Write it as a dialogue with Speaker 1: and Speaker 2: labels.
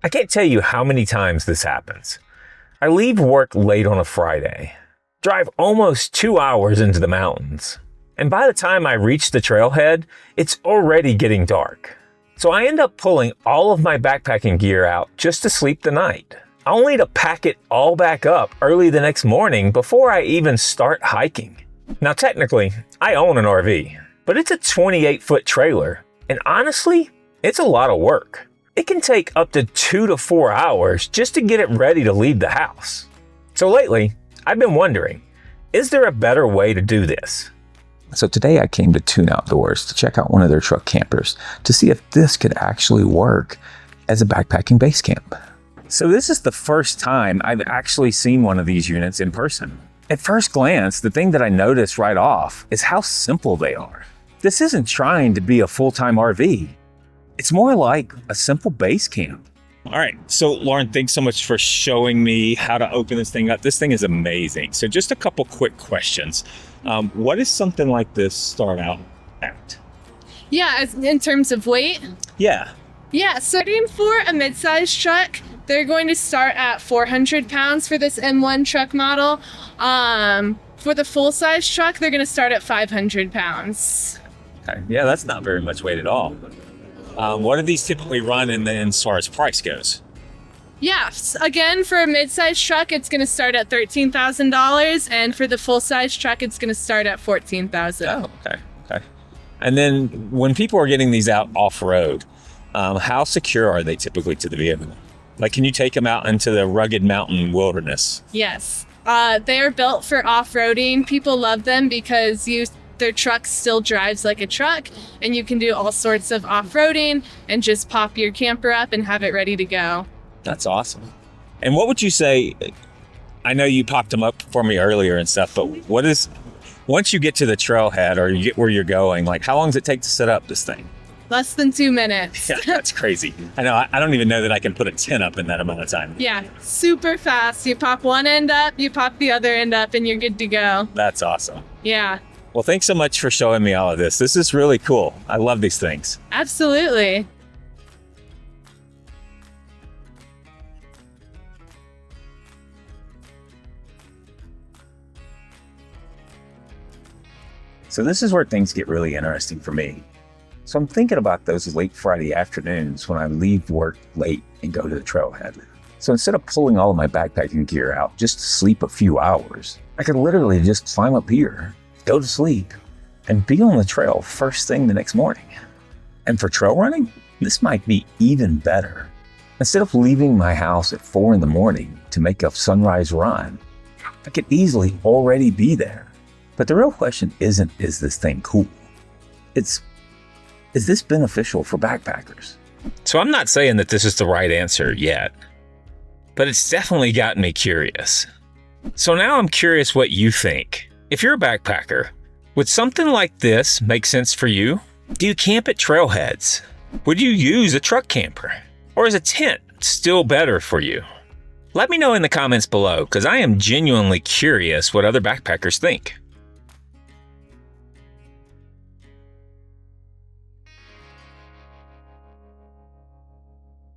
Speaker 1: I can't tell you how many times this happens. I leave work late on a Friday, drive almost 2 hours into the mountains, and by the time I reach the trailhead, it's already getting dark. So I end up pulling all of my backpacking gear out just to sleep the night, only to pack it all back up early the next morning before I even start hiking. Now technically, I own an RV, but it's a 28-foot trailer, and honestly, it's a lot of work. It can take up to 2 to 4 hours just to get it ready to leave the house. So lately, I've been wondering, is there a better way to do this?
Speaker 2: So today I came to Tune Outdoors to check out one of their truck campers to see if this could actually work as a backpacking base camp.
Speaker 1: So this is the first time I've actually seen one of these units in person. At first glance, the thing that I noticed right off is how simple they are. This isn't trying to be a full-time RV. It's more like a simple base camp. All right, so Lauren, thanks so much for showing me how to open this thing up. This thing is amazing. So just a couple quick questions. What does something like this start out at?
Speaker 3: Yeah, in terms of weight?
Speaker 1: Yeah.
Speaker 3: Yeah, starting for a mid-size truck, they're going to start at 400 pounds for this M1 truck model. For the full-size truck, they're going to start at 500 pounds.
Speaker 1: Okay. Yeah, that's not very much weight at all. What do these typically run in as far as price goes?
Speaker 3: Yeah, again, for a mid-size truck, it's going to start at $13,000, and for the full-size truck, it's going to start at $14,000.
Speaker 1: Oh, okay. And then when people are getting these out off-road, how secure are they typically to the vehicle? Like, can you take them out into the rugged mountain wilderness?
Speaker 3: Yes. They are built for off-roading. People love them because their truck still drives like a truck, and you can do all sorts of off-roading and just pop your camper up and have it ready to go.
Speaker 1: That's awesome. And what would you say, I know you popped them up for me earlier and stuff, but once you get to the trailhead or you get where you're going, like how long does it take to set up this thing?
Speaker 3: Less than 2 minutes.
Speaker 1: Yeah, that's crazy. I know, I don't even know that I can put a tent up in that amount of time.
Speaker 3: Yeah, super fast. You pop one end up, you pop the other end up, and you're good to go.
Speaker 1: That's awesome.
Speaker 3: Yeah.
Speaker 1: Well, thanks so much for showing me all of this. This is really cool. I love these things.
Speaker 3: Absolutely.
Speaker 1: So this is where things get really interesting for me. So I'm thinking about those late Friday afternoons when I leave work late and go to the trailhead. So instead of pulling all of my backpacking gear out just to sleep a few hours, I could literally just climb up here, go to sleep, and be on the trail first thing the next morning. And for trail running, this might be even better. Instead of leaving my house at 4 in the morning to make a sunrise run, I could easily already be there. But the real question isn't, is this thing cool? It's, is this beneficial for backpackers? So I'm not saying that this is the right answer yet, but it's definitely gotten me curious. So now I'm curious what you think. If you're a backpacker, would something like this make sense for you? Do you camp at trailheads? Would you use a truck camper? Or is a tent still better for you? Let me know in the comments below, because I am genuinely curious what other backpackers think.